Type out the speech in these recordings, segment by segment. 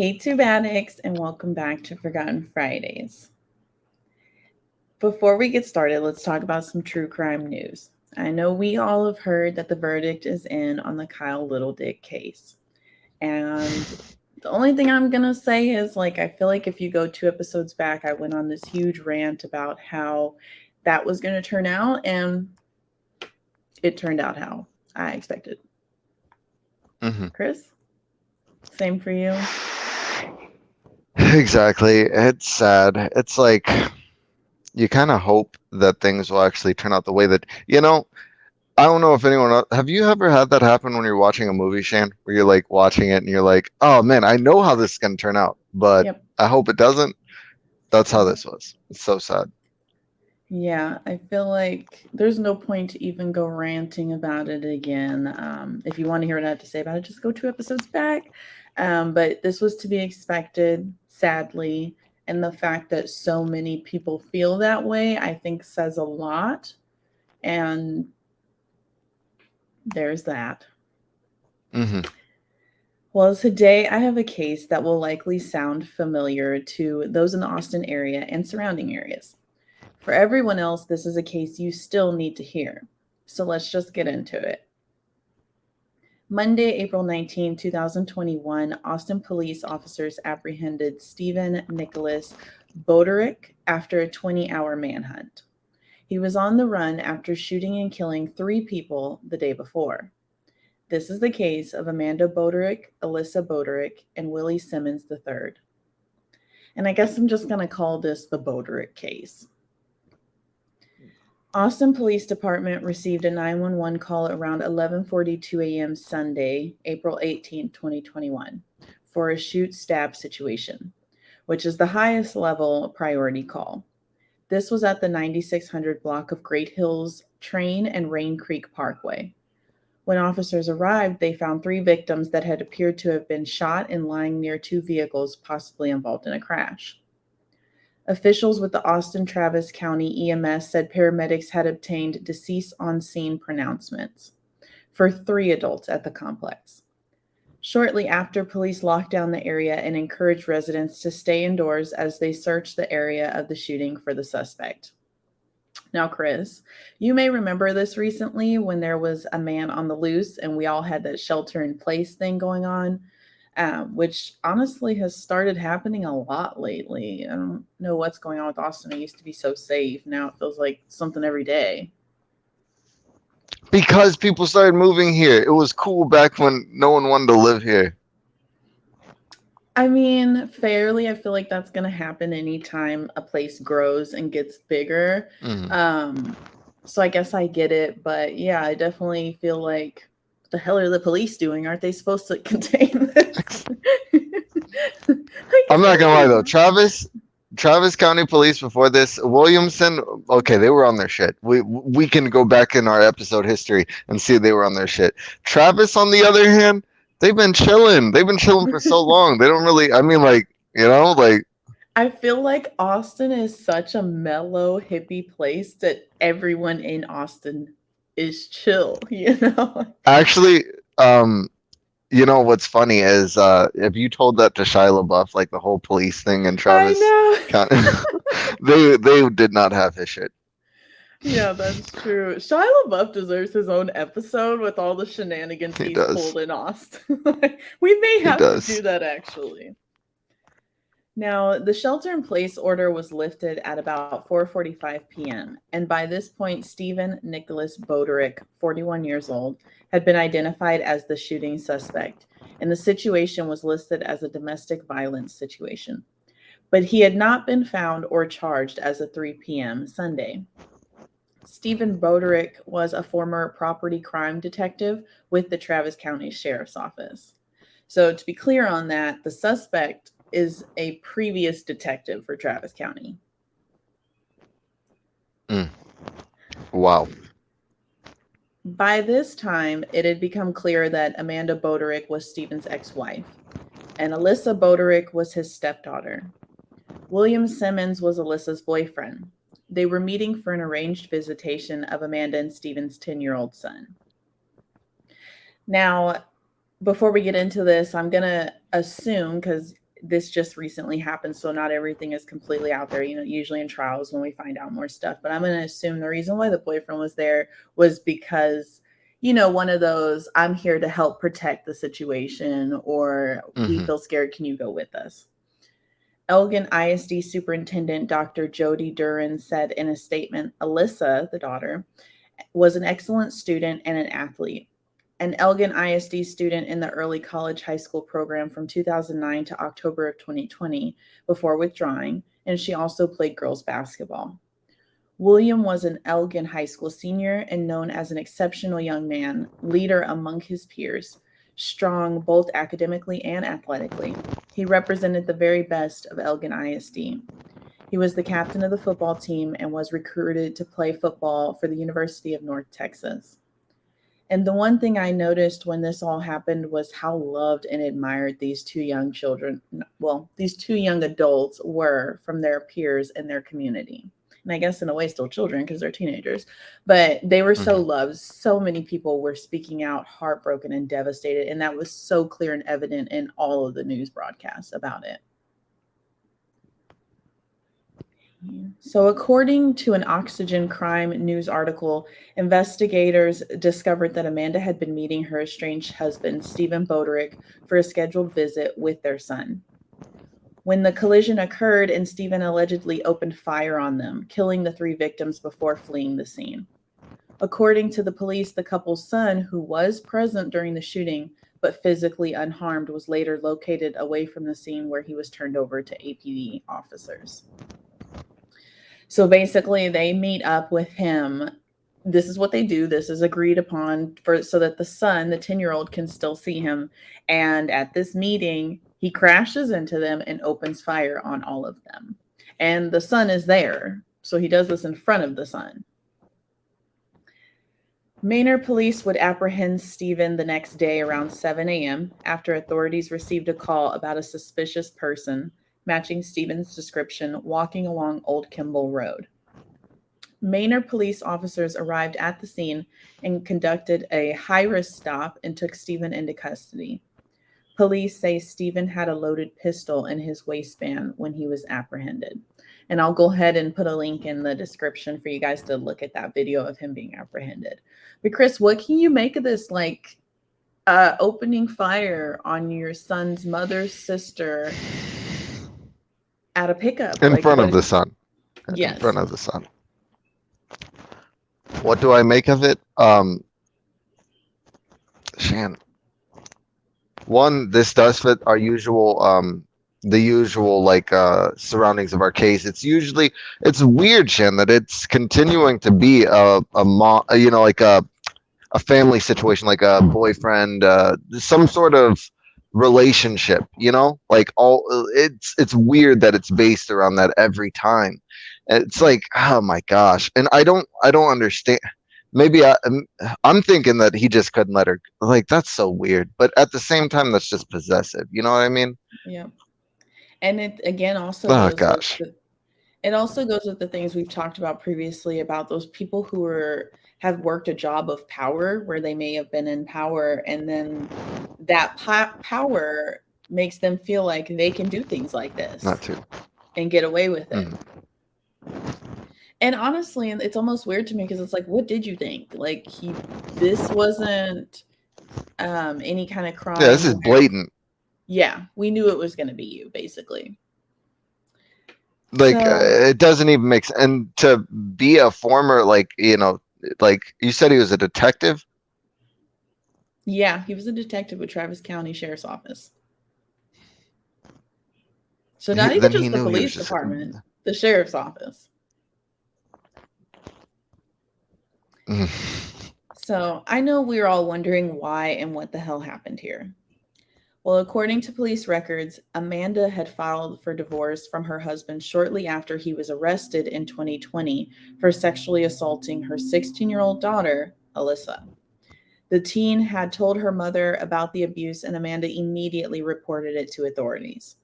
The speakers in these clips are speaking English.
Hey, Tube Addicts, and welcome back to Forgotten Fridays. Before we get started, let's talk about some true crime news. I know we all have heard that the verdict is in on the Kyle Little Dick case. And the only thing I'm going to say is, I feel like if you go 2 episodes back, I went on this huge rant about how that was going to turn out, and it turned out how I expected. Chris? Same for you? Exactly. It's sad. It's like you kind of hope that things will actually turn out the way that, I don't know if anyone else, have you ever had that happen when you're watching a movie, Shane, where you're like watching it and you're like, oh man, I know how this is going to turn out, but Yep. I hope it doesn't. That's how this was. It's so sad. Yeah, I feel like there's no point to even go ranting about it again. If you want to hear what I have to say about it, just go 2 episodes back. But this was to be expected, sadly. And the fact that so many people feel that way, I think says a lot. And there's that. Mm-hmm. Well, today I have a case that will likely sound familiar to those in the Austin area and surrounding areas. For everyone else, this is a case you still need to hear. So let's just get into it. Monday, April 19, 2021, Austin police officers apprehended Stephen Nicholas Broderick after a 20-hour manhunt. He was on the run after shooting and killing 3 people the day before. This is the case of Amanda Broderick, Alyssa Broderick, and Willie Simmons III. And I guess I'm just going to call this the Broderick case. Austin Police Department received a 911 call around 11:42 a.m. Sunday, April 18, 2021, for a shoot-stab situation, which is the highest level priority call. This was at the 9600 block of Great Hills Train and Rain Creek Parkway. When officers arrived, they found 3 victims that had appeared to have been shot and lying near 2 vehicles possibly involved in a crash. Officials with the Austin Travis County EMS said paramedics had obtained deceased on scene pronouncements for 3 adults at the complex. Shortly after, police locked down the area and encouraged residents to stay indoors as they searched the area of the shooting for the suspect. Now, Chris, you may remember this recently when there was a man on the loose and we all had that shelter in place thing going on. Which honestly has started happening a lot lately. I don't know what's going on with Austin. It used to be so safe. Now it feels like something every day. Because people started moving here. It was cool back when no one wanted to live here. I mean, fairly, I feel like that's going to happen anytime a place grows and gets bigger. Mm. So I guess I get it. But yeah, I definitely feel like, what the hell are the police doing? Aren't they supposed to contain this? I'm not gonna lie though, Travis County Police before this, Williamson, okay, they were on their shit. We can go back in our episode history and see they were on their shit. Travis, on the other hand, they've been chilling. They've been chilling for so long. They don't really. I mean, like. I feel like Austin is such a mellow, hippie place that everyone in Austin is chill, you know? Actually, um, what's funny is if you told that to Shia LaBeouf, like the whole police thing in I Travis know. County, they did not have his shit. Yeah, that's true. Shia LaBeouf deserves his own episode with all the shenanigans He he's does. pulled in Austin. We may He have to do does. that actually. Now, the shelter-in-place order was lifted at about 4:45 p.m., and by this point, Stephen Nicholas Broderick, 41 years old, had been identified as the shooting suspect, and the situation was listed as a domestic violence situation. But he had not been found or charged as of 3 p.m. Sunday. Stephen Broderick was a former property crime detective with the Travis County Sheriff's Office. So, to be clear on that, the suspect is a previous detective for Travis County. Mm. Wow. By this time, it had become clear that Amanda Broderick was Stephen's ex-wife, and Alyssa Broderick was his stepdaughter. William Simmons was Alyssa's boyfriend. They were meeting for an arranged visitation of Amanda and Stephen's 10-year-old son. Now, before we get into this, I'm going to assume, because this just recently happened, so not everything is completely out there. Usually in trials when we find out more stuff. But I'm going to assume the reason why the boyfriend was there was because, one of those, I'm here to help protect the situation, or we Mm-hmm. feel scared. Can you go with us? Elgin ISD Superintendent Dr. Jody Duran said in a statement, Alyssa, the daughter, was an excellent student and an athlete. An Elgin ISD student in the early college high school program from 2009 to October of 2020 before withdrawing, and she also played girls basketball. William was an Elgin High School senior and known as an exceptional young man, leader among his peers, strong both academically and athletically. He represented the very best of Elgin ISD. He was the captain of the football team and was recruited to play football for the University of North Texas. And the one thing I noticed when this all happened was how loved and admired these two young children, well, these two young adults were from their peers in their community. And I guess in a way still children because they're teenagers, but they were so Mm-hmm. loved. So many people were speaking out, heartbroken and devastated. And that was so clear and evident in all of the news broadcasts about it. So, according to an Oxygen Crime news article, investigators discovered that Amanda had been meeting her estranged husband, Stephen Broderick, for a scheduled visit with their son. When the collision occurred and Stephen allegedly opened fire on them, killing the three victims before fleeing the scene. According to the police, the couple's son, who was present during the shooting but physically unharmed, was later located away from the scene where he was turned over to APD officers. So basically, they meet up with him. This is what they do. This is agreed upon so that the son, the 10-year-old, can still see him. And at this meeting, he crashes into them and opens fire on all of them. And the son is there. So he does this in front of the son. Manor police would apprehend Stephen the next day around 7 a.m. after authorities received a call about a suspicious person matching Stephen's description walking along Old Kimball Road. Manor police officers arrived at the scene and conducted a high-risk stop and took Stephen into custody. Police say Stephen had a loaded pistol in his waistband when he was apprehended. And I'll go ahead and put a link in the description for you guys to look at that video of him being apprehended. But Chris, what can you make of this, opening fire on your son's mother's sister at a pickup? In front of the son. Yes. In front of the son. What do I make of it? Shan. One, this does fit our usual the usual surroundings of our case. It's weird, Shan, that it's continuing to be a family situation, like a boyfriend, some sort of relationship, it's weird that it's based around that every time. It's like, oh my gosh. And I don't understand. Maybe I'm thinking that he just couldn't let her, that's so weird, but at the same time that's just possessive, you know what I mean? Yeah. And it again also Oh goes gosh. it also goes with the things we've talked about previously about those people who have worked a job of power where they may have been in power, and then that power makes them feel like they can do things like this Not too. and get away with it. Mm. And honestly, it's almost weird to me because it's like, what did you think? This wasn't any kind of crime. Yeah, this is blatant. Yeah, we knew it was going to be you, basically. It doesn't even make sense. And to be a former, you said he was a detective? Yeah, he was a detective with Travis County Sheriff's Office. So not even just the police department, the sheriff's office. So I know we're all wondering why and what the hell happened here. Well, according to police records, Amanda had filed for divorce from her husband shortly after he was arrested in 2020 for sexually assaulting her 16-year-old daughter, Alyssa. The teen had told her mother about the abuse, and Amanda immediately reported it to authorities.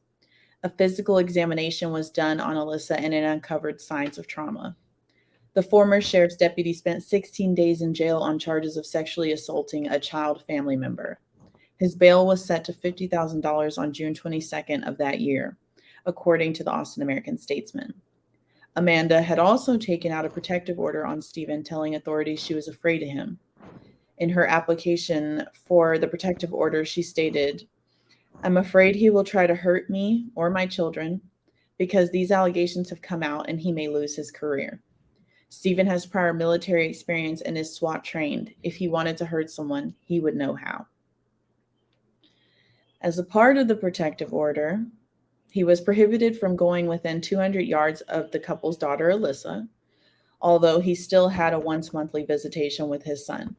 A physical examination was done on Alyssa, and it uncovered signs of trauma. The former sheriff's deputy spent 16 days in jail on charges of sexually assaulting a child family member. His bail was set to $50,000 on June 22nd of that year, according to the Austin American-Statesman. Amanda had also taken out a protective order on Stephen, telling authorities she was afraid of him. In her application for the protective order, she stated, "I'm afraid he will try to hurt me or my children because these allegations have come out and he may lose his career. Stephen has prior military experience and is SWAT trained. If he wanted to hurt someone, he would know how." As a part of the protective order, he was prohibited from going within 200 yards of the couple's daughter, Alyssa, although he still had a once monthly visitation with his son.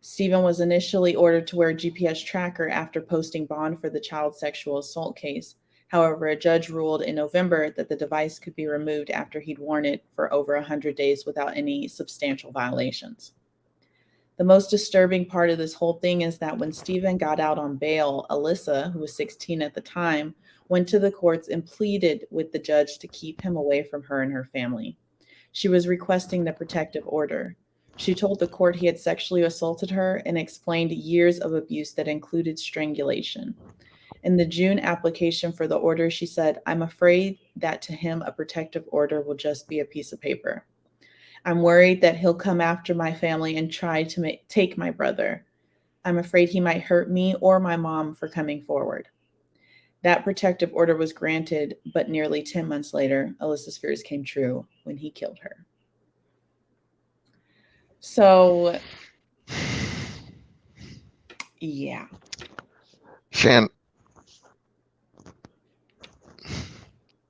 Stephen was initially ordered to wear a GPS tracker after posting bond for the child sexual assault case. However, a judge ruled in November that the device could be removed after he'd worn it for over 100 days without any substantial violations. The most disturbing part of this whole thing is that when Stephen got out on bail, Alyssa, who was 16 at the time, went to the courts and pleaded with the judge to keep him away from her and her family. She was requesting the protective order. She told the court he had sexually assaulted her and explained years of abuse that included strangulation. In the June application for the order, she said, "I'm afraid that to him a protective order will just be a piece of paper. I'm worried that he'll come after my family and try to take my brother. I'm afraid he might hurt me or my mom for coming forward." That protective order was granted, but nearly 10 months later, Alyssa's fears came true when he killed her. So, yeah. Shan,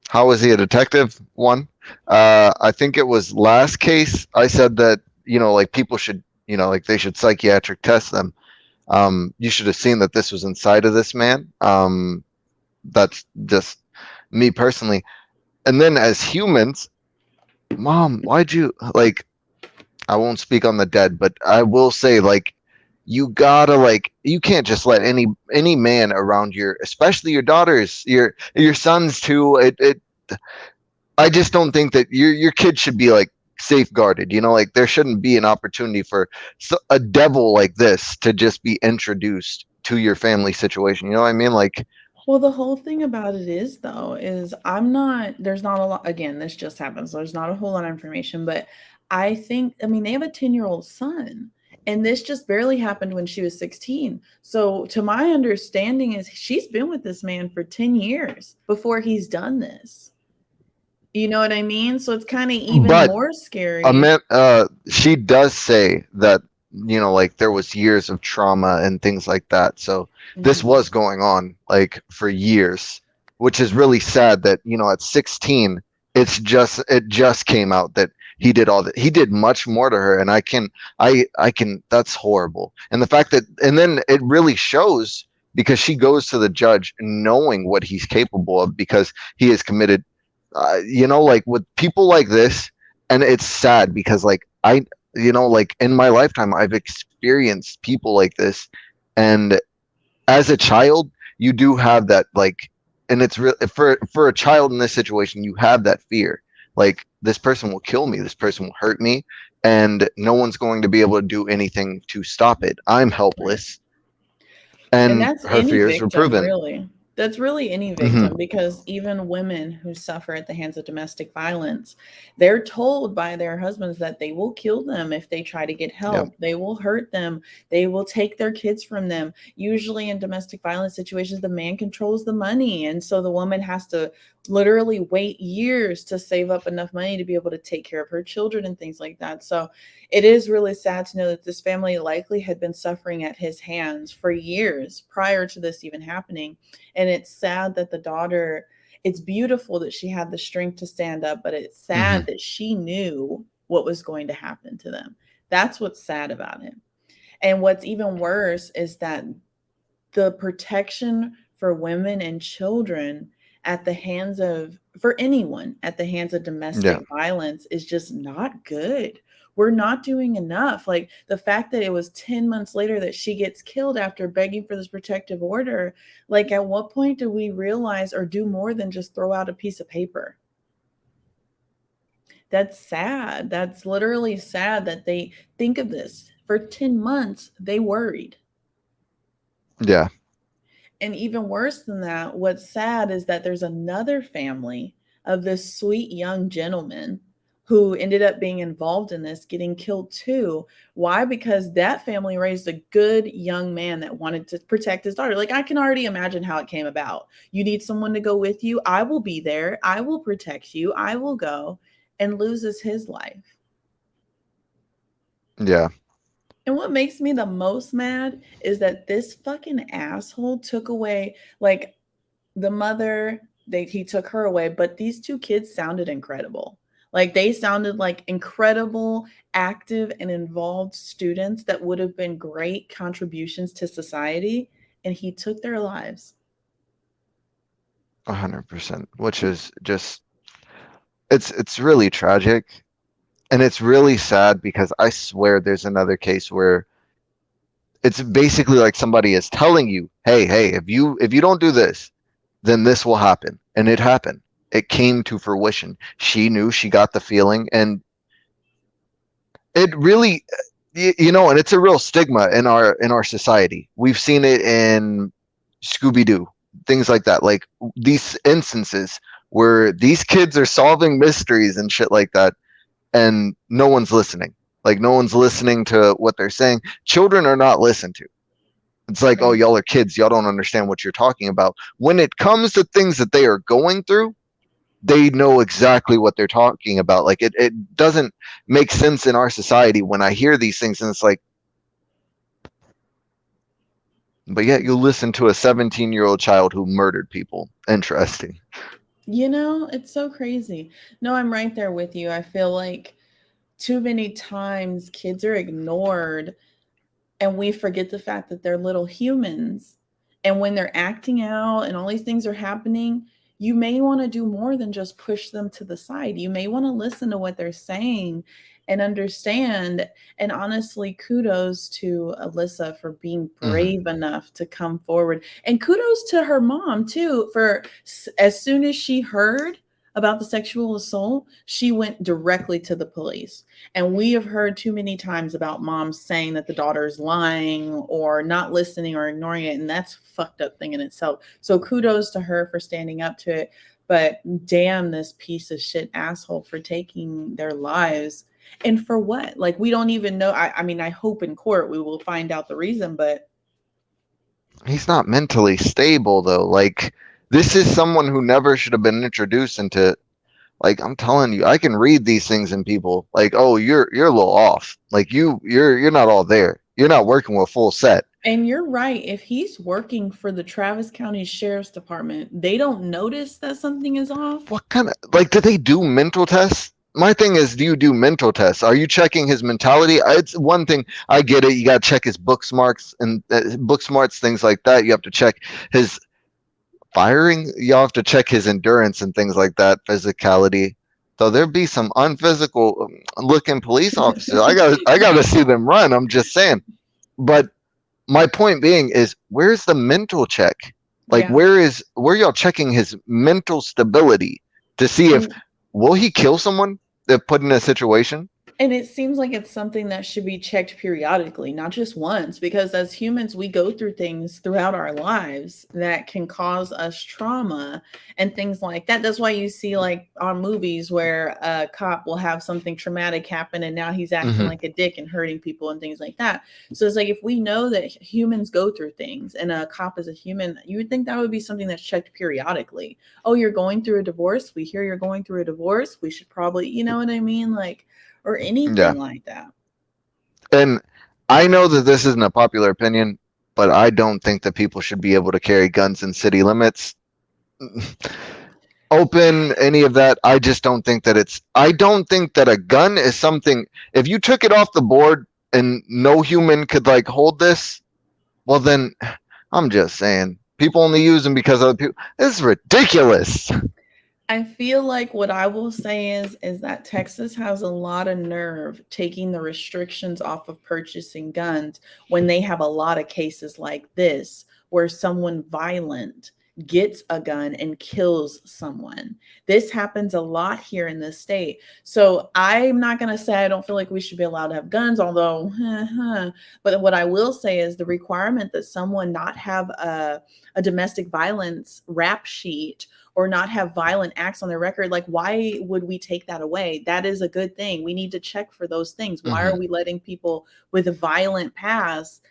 how was he a detective? One, I think it was last case. I said that like people should, like they should psychiatric test them. You should have seen that this was inside of this man. That's just me personally. And then as humans, Mom, why'd you like? I won't speak on the dead, but I will say like you gotta like you can't just let any man around your, especially your daughters, your sons too. It I just don't think that your kid should be like safeguarded. Like there shouldn't be an opportunity for a devil like this to just be introduced to your family situation. You know what I mean? Like, Well, the whole thing about it is, though, is there's not a lot, again, this just happened, so there's not a whole lot of information, but I mean, they have a 10-year-old son, and this just barely happened when she was 16. So, to my understanding, is she's been with this man for 10 years before he's done this. You know what I mean? So, it's kind of even but more scary. she does say that like there was years of trauma and things like that, so this Mhm. was going on like for years, which is really sad that at 16 it just came out that he did all that. He did much more to her, and I can that's horrible. And the fact that, and then it really shows because she goes to the judge knowing what he's capable of because he has committed, like with people like this. And it's sad because like like in my lifetime I've experienced people like this. And as a child you do have that like, and it's real for a child in this situation, you have that fear, like this person will kill me, this person will hurt me, and no one's going to be able to do anything to stop it. I'm Right. helpless. And And that's her any fears were victim, proven. really. That's really any Hmm. victim because even women who suffer at the hands of domestic violence, they're told by their husbands that they will kill them if they try to get Yeah. help. They will hurt them. They will take their kids from them. Usually in domestic violence situations, the man controls the money. And so the woman has to literally wait years to save up enough money to be able to take care of her children and things like that. So it is really sad to know that this family likely had been suffering at his hands for years prior to this even happening. And it's sad that the daughter, it's beautiful that she had the strength to stand up, but it's sad Hmm. that she knew what was going to happen to them. That's what's sad about it. And what's even worse is that the protection for women and children at the hands of for anyone at the hands of Yeah. domestic violence is just not good. We're not doing enough. Like the fact that it was 10 months later that she gets killed after begging for this protective order, like at what point do we realize or do more than just throw out a piece of paper? That's sad. That's literally sad that they think of this. For 10 months, they worried. Yeah. And even worse than that, what's sad is that there's another family of this sweet young gentleman who ended up being involved in this getting killed too. Why? Because that family raised a good young man that wanted to protect his daughter. Like, I can already imagine how it came about. You need someone to go with you. I will be there. I will protect you. I will go, and loses his life. Yeah. And what makes me the most mad is that this fucking asshole took away, like, the mother, he took her away, but these two kids sounded incredible. Like, they sounded like incredible, active, and involved students that would have been great contributions to society, and he took their lives. 100%. Which is just it's really tragic, and it's really sad because I swear there's another case where it's basically like somebody is telling you, hey, if you don't do this, then this will happen. And it happened. It came to fruition. She knew, she got the feeling, and it really, and it's a real stigma in our society. We've seen it in Scooby Doo, things like that. Like these instances where these kids are solving mysteries and shit like that, and no one's listening. Like no one's listening to what they're saying. Children are not listened to. It's like, oh, Right. y'all are kids. Y'all don't understand what you're talking about. When it comes to things that they are going through, they know exactly what they're talking about. Like it doesn't make sense in our society when I hear these things, and it's like, but yet you listen to a 17-year-old child who murdered people. Interesting. It's so crazy. No, I'm right there with you. I feel like too many times kids are ignored, and we forget the fact that they're little humans. And when they're acting out and all these things are happening, you may want to do more than just push them to the side. You may want to listen to what they're saying and understand. And honestly, kudos to Alyssa for being Hmm. brave enough to come forward. And kudos to her mom, too, for as soon as she heard about the sexual assault, she went directly to the police. And we have heard too many times about moms saying that the daughter's lying or not listening or ignoring it. And that's a fucked up thing in itself. So kudos to her for standing up to it. But damn this piece of shit asshole for taking their lives. And for what? Like, we don't even know. I mean, I hope in court we will find out the reason, but He's not mentally stable though. Like this is someone who never should have been introduced into. Like I'm telling you, I can read these things in people. Like, oh, you're a little off. Like you're not all there. You're not working with full set. and you're right. If he's working for the Travis County Sheriff's Department, they don't notice that something is off. What kind of like do they do mental tests? My thing is, do you do mental tests? Are you checking his mentality? It's one thing. I get it. You got to check his book smarts and book smarts, things like that. You have to check his firing. You have to check his endurance and things like that, physicality. So there be some unphysical looking police officers. I gotta see them run. I'm just saying. But my point being is, where's the mental check? Like, Yeah. where y'all checking his mental stability to see if And will he kill someone if put in a situation? And it seems like it's something that should be checked periodically, not just once, because as humans, we go through things throughout our lives that can cause us trauma and things like that. That's why you see, like, on movies where a cop will have something traumatic happen and now he's acting Hmm. like a dick and hurting people and things like that. So it's like, if we know that humans go through things and a cop is a human, you would think that would be something that's checked periodically. Oh, you're going through a divorce. We hear you're going through a divorce. We should probably, you know what I mean? Like, or Yeah, anything like that. and I know that this isn't a popular opinion, but I don't think that people should be able to carry guns in city limits. Open any of that. I just don't think that I don't think that a gun is something. If you took it off the board and no human could like hold this, well then I'm just saying people only use them because other people. This is ridiculous. I feel like what I will say is that Texas has a lot of nerve taking the restrictions off of purchasing guns when they have a lot of cases like this where someone violent gets a gun and kills someone. This happens a lot here in this state. So I'm not going to say I don't feel like we should be allowed to have guns, although, but what I will say is the requirement that someone not have a domestic violence rap sheet or not have violent acts on their record, like why would we take that away? That is a good thing. We need to check for those things. Why are we letting people with a violent past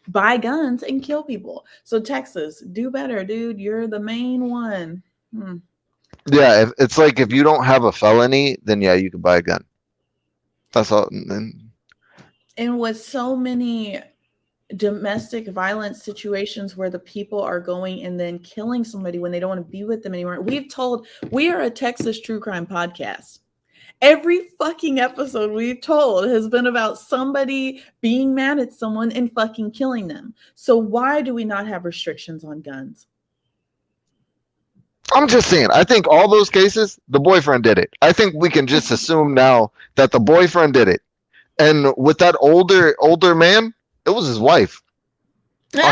buy guns and kill people? So Texas, do better, dude. You're the main one. Yeah, it's like if you don't have a felony, then yeah, you can buy a gun. That's all. And with so many domestic violence situations where the people are going and then killing somebody when they don't want to be with them anymore. We are a Texas true crime podcast. Every fucking episode we've told has been about somebody being mad at someone and fucking killing them. So why do we not have restrictions on guns? I'm just saying, I think all those cases, the boyfriend did it. I think we can just assume now that the boyfriend did it. And with that older man, it was his wife. Dude,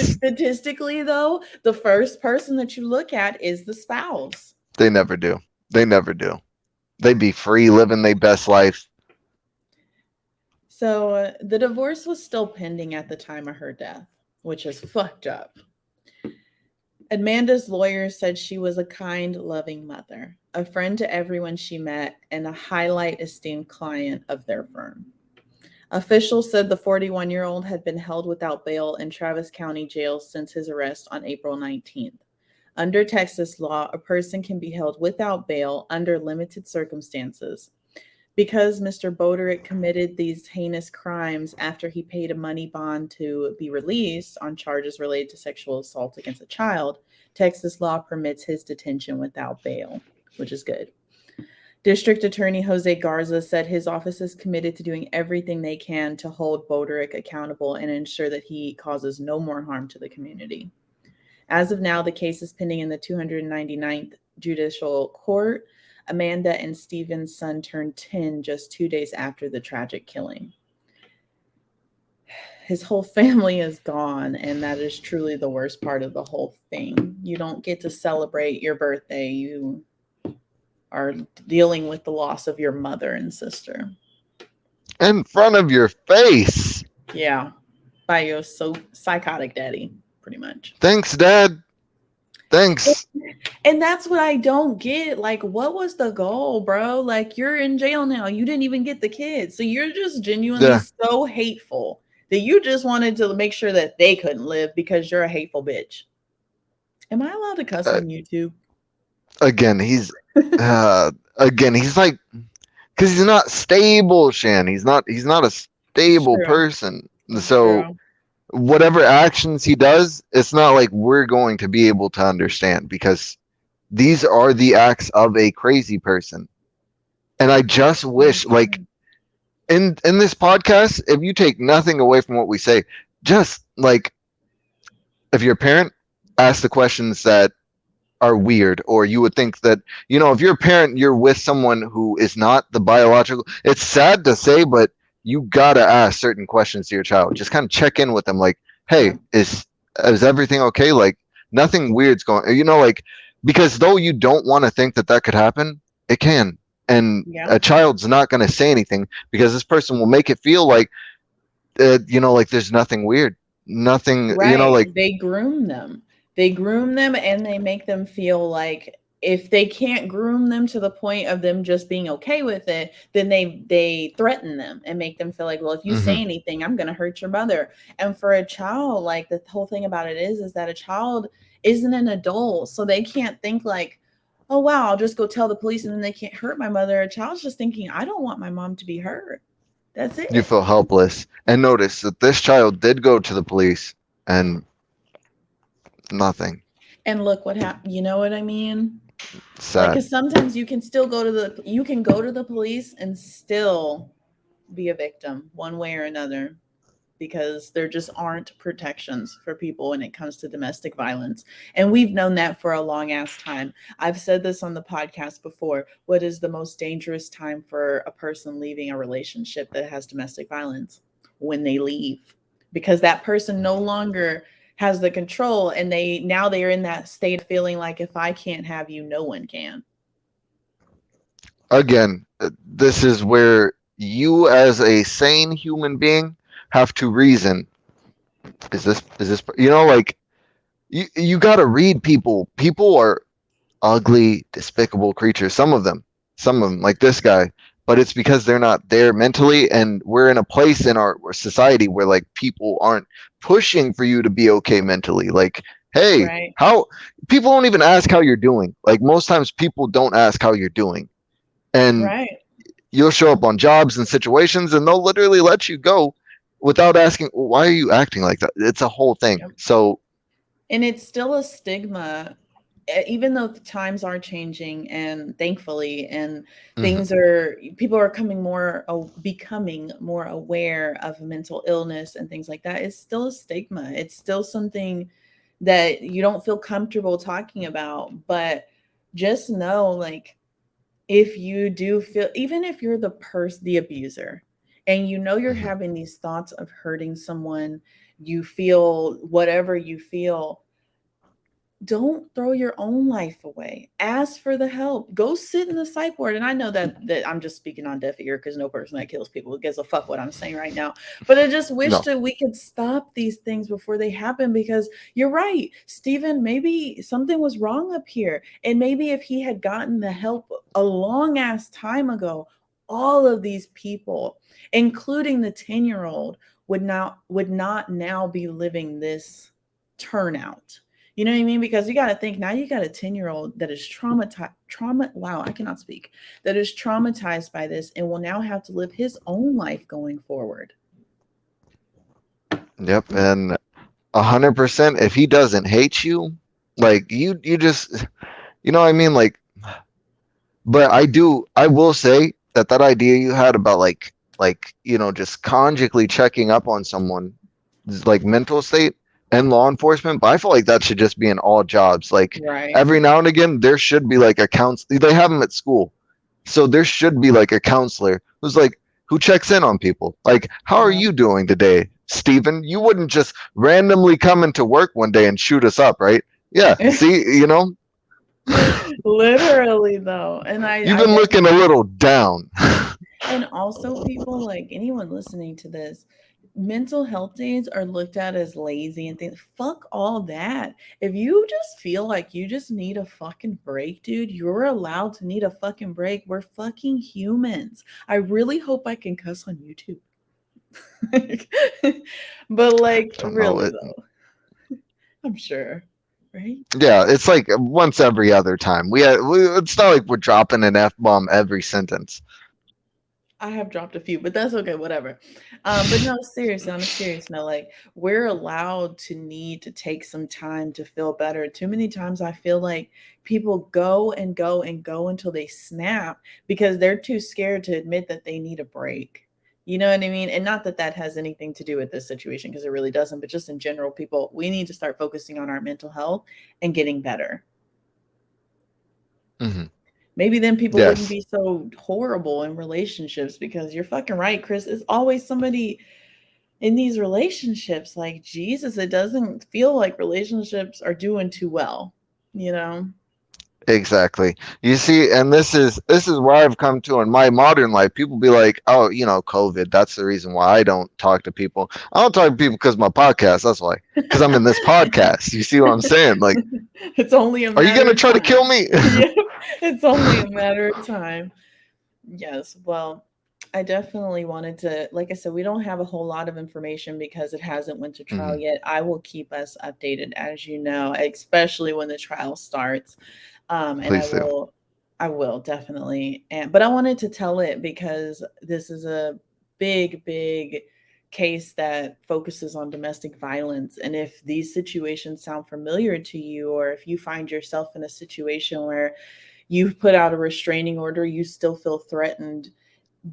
statistically, though, the first person that you look at is the spouse. They never do. They never do. They be free living their best life. So the divorce was still pending at the time of her death, which is fucked up. Amanda's lawyer said she was a kind, loving mother, a friend to everyone she met, and a highlight esteemed client of their firm. Officials said the 41-year-old had been held without bail in Travis County Jail since his arrest on April 19th. Under Texas law, a person can be held without bail under limited circumstances. Because Mr. Broderick committed these heinous crimes after he paid a money bond to be released on charges related to sexual assault against a child, Texas law permits his detention without bail, which is good. District Attorney Jose Garza said his office is committed to doing everything they can to hold Broderick accountable and ensure that he causes no more harm to the community. As of now, the case is pending in the 299th Judicial Court. Amanda and Stephen's son turned 10 just 2 days after the tragic killing. His whole family is gone, and that is truly the worst part of the whole thing. You don't get to celebrate your birthday. You are dealing with the loss of your mother and sister. In front of your face. Yeah. By your psychotic daddy, pretty much. Thanks, Dad. Thanks. And that's what I don't get. Like, what was the goal, bro? Like, you're in jail now. You didn't even get the kids. So you're just genuinely so hateful that you just wanted to make sure that they couldn't live because you're a hateful bitch. Am I allowed to cuss on YouTube? Again, he's like, because he's not stable, Shan. He's not a stable person. So whatever actions he does, it's not like we're going to be able to understand, because these are the acts of a crazy person. And I just wish, like, in this podcast, if you take nothing away from what we say, just like, if you're a parent, ask the questions that are weird, or you would think that, if you're a parent, you're with someone who is not the biological. It's sad to say, but you gotta ask certain questions to your child. Just kind of check in with them, like, hey, is everything okay? Like, nothing weird's going, like, because though you don't want to think that could happen, it can. And a child's not going to say anything because this person will make it feel like, like there's nothing weird, nothing, like they groom them. They groom them and they make them feel like if they can't groom them to the point of them just being okay with it, then they threaten them and make them feel like, well, if you say anything, I'm going to hurt your mother. And for a child, like, the whole thing about it is that a child isn't an adult. So they can't think like, oh, wow, I'll just go tell the police and then they can't hurt my mother. A child's just thinking, I don't want my mom to be hurt. That's it. You feel helpless. And notice that this child did go to the police and nothing. And look what happened. You know what I mean? Sad. Like, because sometimes you can still go to the police and still be a victim one way or another, because there just aren't protections for people when it comes to domestic violence. And we've known that for a long ass time. I've said this on the podcast before. What is the most dangerous time for a person leaving a relationship that has domestic violence? When they leave, because that person no longer has the control, and they're in that state of feeling like if I can't have you, no one can. Again, this is where you as a sane human being have to reason. Is this like you got to read people. People are ugly, despicable creatures. Some of them, like this guy, but it's because they're not there mentally, and we're in a place in our society where like people aren't pushing for you to be okay mentally. Like, hey, Right. how people don't even ask how you're doing. Like most times, people don't ask how you're doing, and Right. you'll show up on jobs and situations, and they'll literally let you go without asking, why are you acting like that? It's a whole thing. Yep. So, And it's still a stigma, even though the times are changing, and thankfully, and mhm, people are becoming more aware of mental illness and things like that. It's still a stigma. It's still something that you don't feel comfortable talking about. But just know, like, if you do feel, even if you're the abuser, and you're mhm. having these thoughts of hurting someone, you feel whatever you feel, don't throw your own life away. Ask for the help. Go sit in the psych ward. And I know that I'm just speaking on deaf ear, because no person that kills people gives a fuck what I'm saying right now. But I just wish No, that we could stop these things before they happen, because you're right, Stephen. Maybe something was wrong up here, and maybe if he had gotten the help a long ass time ago, all of these people, including the 10-year-old, would not now be living this turnout. You know what I mean? Because you got to think, now you got a 10-year-old that is wow, I cannot speak. That is traumatized by this, and will now have to live his own life going forward. yep, and 100%. If he doesn't hate you, like you just, what I mean, like. But I will say that idea you had about just conjugally checking up on someone, like mental state and law enforcement. But I feel like that should just be in all jobs. Like Right. every now and again, there should be like a counselor. They have them at school, so there should be like a counselor who checks in on people. Like, how are Yeah. you doing today, Stephen? You wouldn't just randomly come into work one day and shoot us up, right? Yeah. See, Literally though. And you've I been looking a little down. and also, people, like anyone listening to this, mental health days are looked at as lazy and things. Fuck all that. If you just feel like you just need a fucking break, dude, you're allowed to need a fucking break. We're fucking humans. I really hope I can cuss on YouTube. But like, Don't know really it. though, I'm sure, right? Yeah, it's like once every other time. It's not like we're dropping an F bomb every sentence. I have dropped a few, but that's okay, whatever. But no, seriously, on a serious note, like, we're allowed to need to take some time to feel better. Too many times I feel like people go and go and go until they snap, because they're too scared to admit that they need a break. You know what I mean? And not that that has anything to do with this situation, because it really doesn't, but just in general, people, we need to start focusing on our mental health and getting better. Hmm. Maybe then people wouldn't Yes, be so horrible in relationships, because you're fucking right, Chris. It's always somebody in these relationships. Like, Jesus, it doesn't feel like relationships are doing too well, you know? exactly. You see, and this is where I've come to in my modern life. People be like, "Oh, COVID. That's the reason why I don't talk to people. I don't talk to people because my podcast. That's why. Because I'm in this podcast. You see what I'm saying? Like, It's only a are you matter gonna of try to kill time. me?" Yeah, it's only a matter of time. Yes, well, I definitely wanted to, like I said, we don't have a whole lot of information because it hasn't went to trial Hmm. yet. I will keep us updated, as you know, especially when the trial starts. And Please do. I will definitely. But I wanted to tell it because this is a big, big case that focuses on domestic violence. And if these situations sound familiar to you, or if you find yourself in a situation where you've put out a restraining order, you still feel threatened,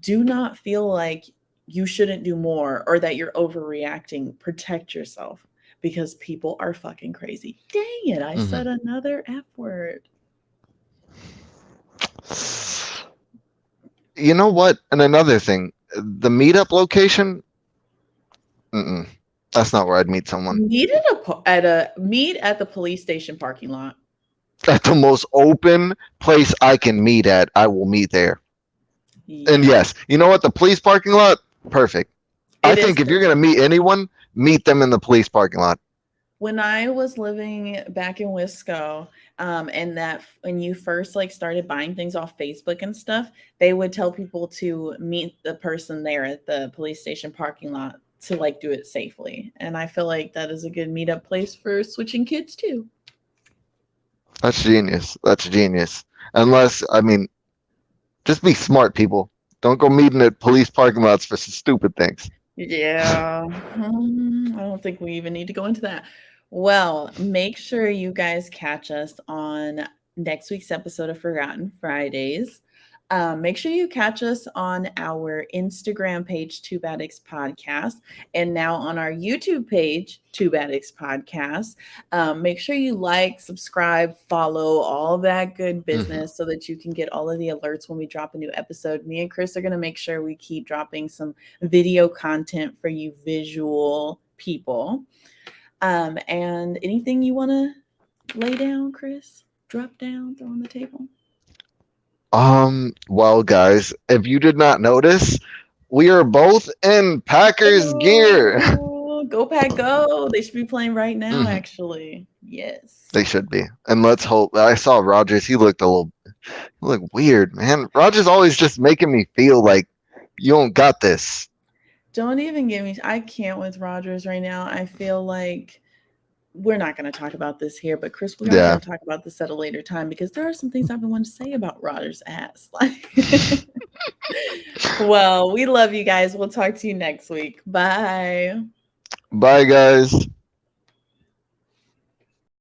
do not feel like you shouldn't do more or that you're overreacting. Protect yourself, because people are fucking crazy. Dang it, I said Hmm. another F word. You know what? And another thing, the meetup location. Mm-mm. That's not where I'd meet someone. Meet meet at the police station parking lot. At the most open place I can meet at, I will meet there. And Yeah, yes, you know what? The police parking lot, perfect. I it is. think if you're gonna meet anyone, meet them in the police parking lot. When I was living back in Wisco, and that when you first like started buying things off Facebook and stuff, they would tell people to meet the person there at the police station parking lot to like do it safely. And I feel like that is a good meetup place for switching kids too. That's genius. That's genius. Unless, I mean, just be smart, people. Don't go meeting at police parking lots for some stupid things. Yeah, I don't think we even need to go into that. Well, make sure you guys catch us on next week's episode of Forgotten Fridays. Make sure you catch us on our Instagram page, Two Addicts Podcast, and now on our YouTube page, Two Addicts Podcast. Make sure you like, subscribe, follow, all that good business so that you can get all of the alerts when we drop a new episode. Me and Chris are going to make sure we keep dropping some video content for you visual people. And anything you want to lay down, Chris? Drop down, throw on the table? Well, guys, if you did not notice, we are both in Packers gear. Oh, go Pack Go. They should be playing right now, Mhm. actually. Yes. They should be. And let's hope. I saw Rogers. He looked weird, man. Rogers always just making me feel like you don't got this. Don't even get me. I can't with Rogers right now. I feel like we're not going to talk about this here, but Chris, we are Yeah. going to talk about this at a later time because there are some things I've been wanting to say about Rogers' ass. Well, we love you guys. We'll talk to you next week. Bye. Bye, guys.